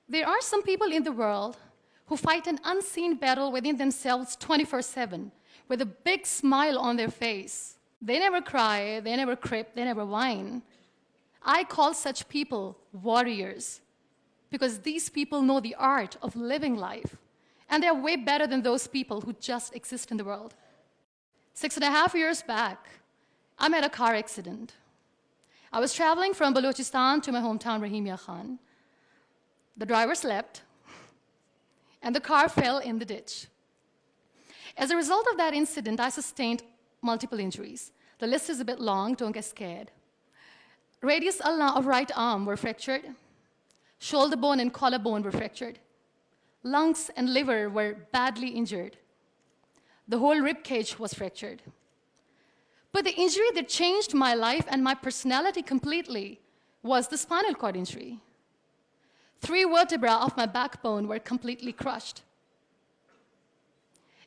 There are some people in the world who fight an unseen battle within themselves 24/7 with a big smile on their face. They never cry, they never crip, they never whine. I call such people warriors because these people know the art of living life, and they're way better than those people who just exist in the world. 6.5 years back, I met a car accident. I was traveling from Balochistan to my hometown, Rahimia Khan. The driver slept, and the car fell in the ditch. As a result of that incident, I sustained multiple injuries. The list is a bit long, don't get scared. Radius of right arm were fractured. Shoulder bone and collarbone were fractured. Lungs and liver were badly injured. The whole rib cage was fractured. But the injury that changed my life and my personality completely was the spinal cord injury. 3 vertebrae of my backbone were completely crushed.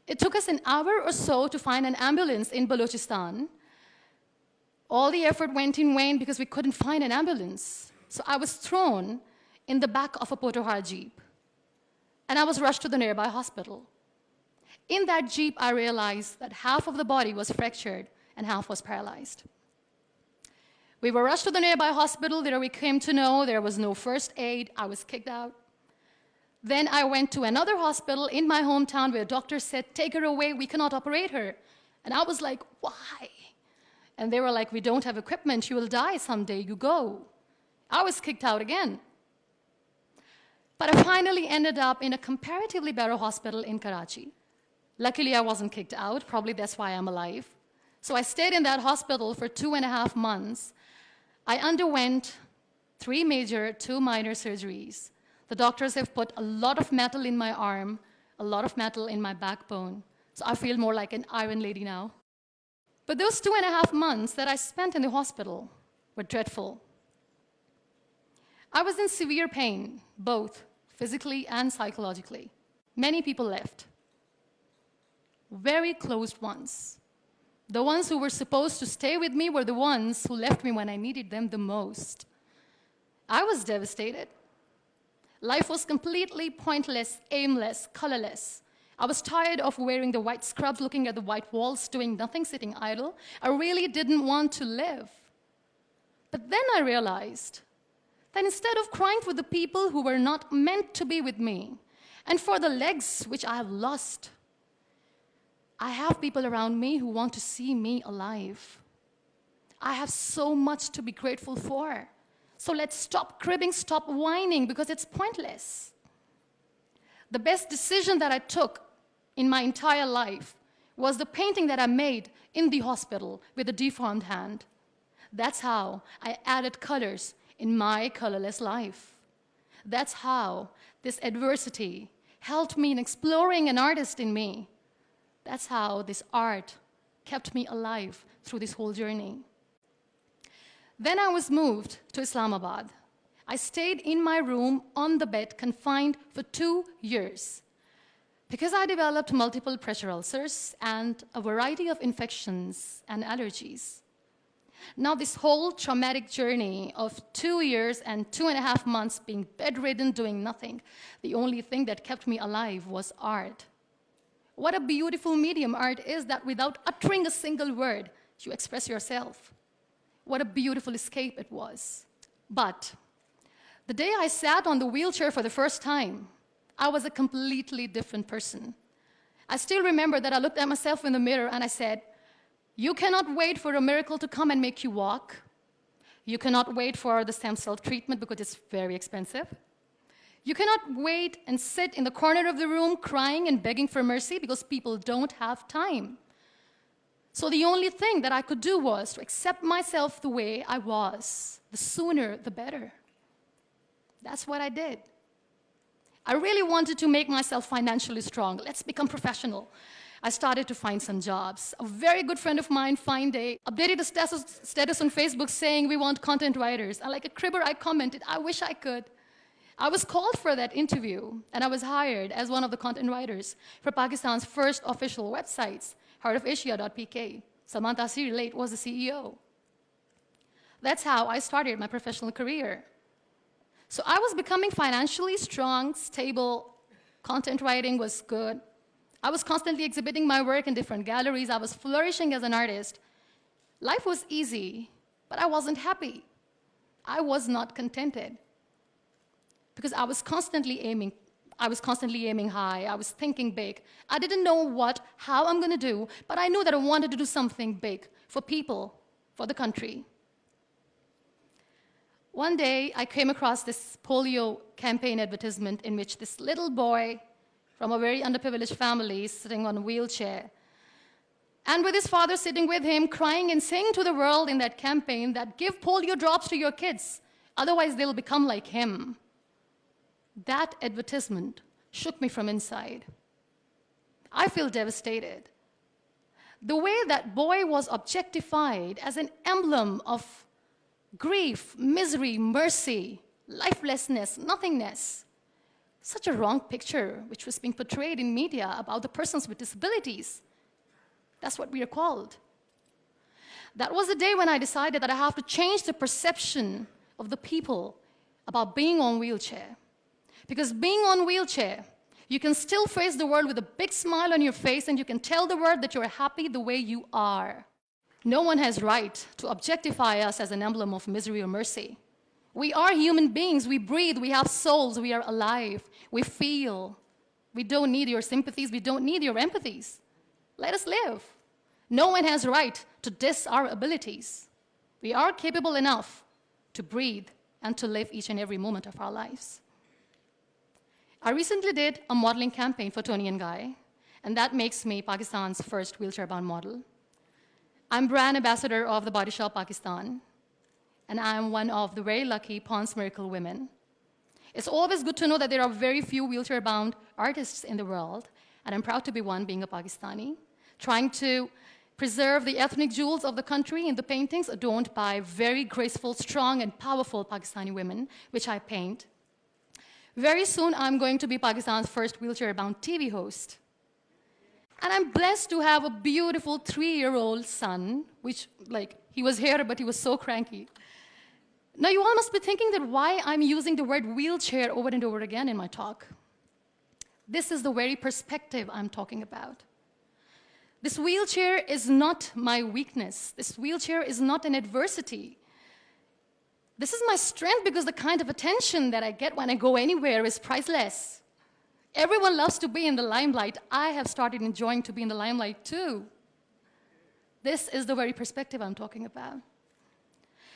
It took us an hour or so to find an ambulance in Balochistan. All the effort went in vain because we couldn't find an ambulance. So I was thrown in the back of a Potohar Jeep, and I was rushed to the nearby hospital. In that Jeep, I realized that half of the body was fractured and half was paralyzed. We were rushed to the nearby hospital. There we came to know there was no first aid. I was kicked out. Then I went to another hospital in my hometown where doctors said, "Take her away, we cannot operate her." And I was like, "Why?" And they were like, "We don't have equipment, you will die someday, you go." I was kicked out again. But I finally ended up in a comparatively better hospital in Karachi. Luckily, I wasn't kicked out. Probably that's why I'm alive. So I stayed in that hospital for 2.5 months. I underwent 3 major, 2 minor surgeries. The doctors have put a lot of metal in my arm, a lot of metal in my backbone. So I feel more like an iron lady now. But those 2.5 months that I spent in the hospital were dreadful. I was in severe pain, both physically and psychologically. Many people left. Very close ones. The ones who were supposed to stay with me were the ones who left me when I needed them the most. I was devastated. Life was completely pointless, aimless, colorless. I was tired of wearing the white scrubs, looking at the white walls, doing nothing, sitting idle. I really didn't want to live. But then I realized that instead of crying for the people who were not meant to be with me, and for the legs which I have lost, I have people around me who want to see me alive. I have so much to be grateful for. So let's stop cribbing, stop whining, because it's pointless. The best decision that I took in my entire life was the painting that I made in the hospital with a deformed hand. That's how I added colors in my colorless life. That's how this adversity helped me in exploring an artist in me. That's how this art kept me alive through this whole journey. Then I was moved to Islamabad. I stayed in my room on the bed, confined for 2 years, because I developed multiple pressure ulcers and a variety of infections and allergies. Now, this whole traumatic journey of 2 years and 2.5 months being bedridden, doing nothing, the only thing that kept me alive was art. What a beautiful medium art is, that without uttering a single word, you express yourself. What a beautiful escape it was. But the day I sat on the wheelchair for the first time, I was a completely different person. I still remember that I looked at myself in the mirror and I said, "You cannot wait for a miracle to come and make you walk. You cannot wait for the stem cell treatment because it's very expensive. You cannot wait and sit in the corner of the room crying and begging for mercy because people don't have time." So the only thing that I could do was to accept myself the way I was. The sooner, the better. That's what I did. I really wanted to make myself financially strong. Let's become professional. I started to find some jobs. A very good friend of mine, Fine Day, updated a status on Facebook saying, "We want content writers." And like a cribber, I commented, "I wish I could." I was called for that interview, and I was hired as one of the content writers for Pakistan's first official websites, heartofasia.pk. Salman Taseer Late was the CEO. That's how I started my professional career. So I was becoming financially strong, stable, content writing was good. I was constantly exhibiting my work in different galleries. I was flourishing as an artist. Life was easy, but I wasn't happy. I was not contented because I was constantly aiming high. I was thinking big. I didn't know how I'm going to do, but I knew that I wanted to do something big for people, for the country. One day, I came across this polio campaign advertisement in which this little boy from a very underprivileged family is sitting on a wheelchair, and with his father sitting with him, crying and saying to the world in that campaign that give polio drops to your kids, otherwise they'll become like him. That advertisement shook me from inside. I feel devastated. The way that boy was objectified as an emblem of grief, misery, mercy, lifelessness, nothingness. Such a wrong picture which was being portrayed in media about the persons with disabilities. That's what we are called. That was the day when I decided that I have to change the perception of the people about being on wheelchair. Because being on wheelchair, you can still face the world with a big smile on your face and you can tell the world that you're happy the way you are. No one has right to objectify us as an emblem of misery or mercy. We are human beings. We breathe. We have souls. We are alive. We feel. We don't need your sympathies. We don't need your empathies. Let us live. No one has right to diss our abilities. We are capable enough to breathe and to live each and every moment of our lives. I recently did a modeling campaign for Toni & Guy, and that makes me Pakistan's first wheelchair-bound model. I'm brand ambassador of the Body Shop Pakistan, and I'm one of the very lucky Pond's Miracle women. It's always good to know that there are very few wheelchair-bound artists in the world, and I'm proud to be one, being a Pakistani, trying to preserve the ethnic jewels of the country in the paintings adorned by very graceful, strong, and powerful Pakistani women, which I paint. Very soon, I'm going to be Pakistan's first wheelchair-bound TV host. And I'm blessed to have a beautiful 3-year-old son, which, he was here, but he was so cranky. Now, you all must be thinking that why I'm using the word wheelchair over and over again in my talk. This is the very perspective I'm talking about. This wheelchair is not my weakness. This wheelchair is not an adversity. This is my strength because the kind of attention that I get when I go anywhere is priceless. Everyone loves to be in the limelight. I have started enjoying to be in the limelight too. This is the very perspective I'm talking about.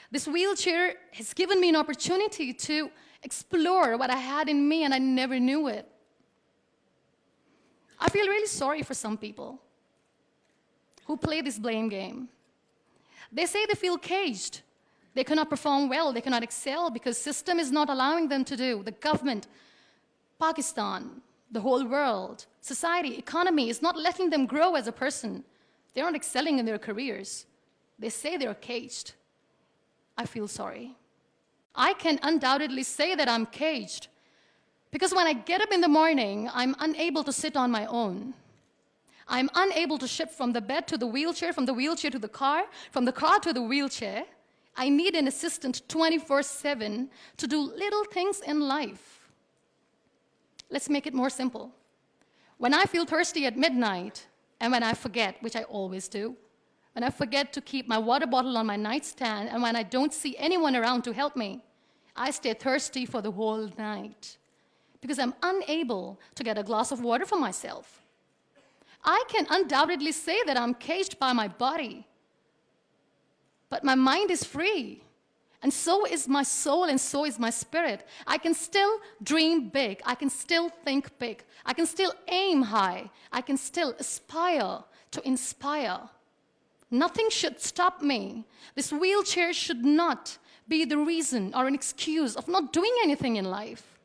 This wheelchair has given me an opportunity to explore what I had in me and I never knew it. I feel really sorry for some people who play this blame game. They say they feel caged. They cannot perform well, they cannot excel because the system is not allowing them to do. The government, Pakistan, the whole world, society, economy is not letting them grow as a person. They're not excelling in their careers. They say they're caged. I feel sorry. I can undoubtedly say that I'm caged because when I get up in the morning, I'm unable to sit on my own. I'm unable to shift from the bed to the wheelchair, from the wheelchair to the car, from the car to the wheelchair. I need an assistant 24/7 to do little things in life. Let's make it more simple. When I feel thirsty at midnight, and when I forget, which I always do, when I forget to keep my water bottle on my nightstand, and when I don't see anyone around to help me, I stay thirsty for the whole night because I'm unable to get a glass of water for myself. I can undoubtedly say that I'm caged by my body, but my mind is free, and so is my soul, and so is my spirit. I can still dream big. I can still think big. I can still aim high. I can still aspire to inspire. Nothing should stop me. This wheelchair should not be the reason or an excuse of not doing anything in life.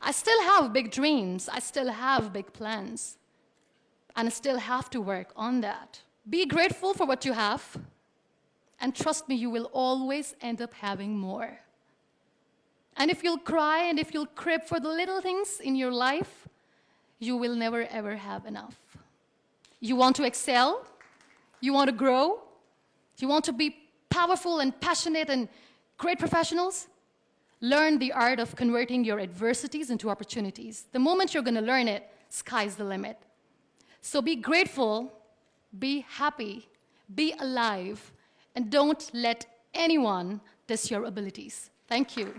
I still have big dreams. I still have big plans. And I still have to work on that. Be grateful for what you have. And trust me, you will always end up having more. And if you'll cry and if you'll crib for the little things in your life, you will never, ever have enough. You want to excel? You want to grow? You want to be powerful and passionate and great professionals? Learn the art of converting your adversities into opportunities. The moment you're going to learn it, sky's the limit. So be grateful, be happy, be alive, and don't let anyone diss your abilities. Thank you.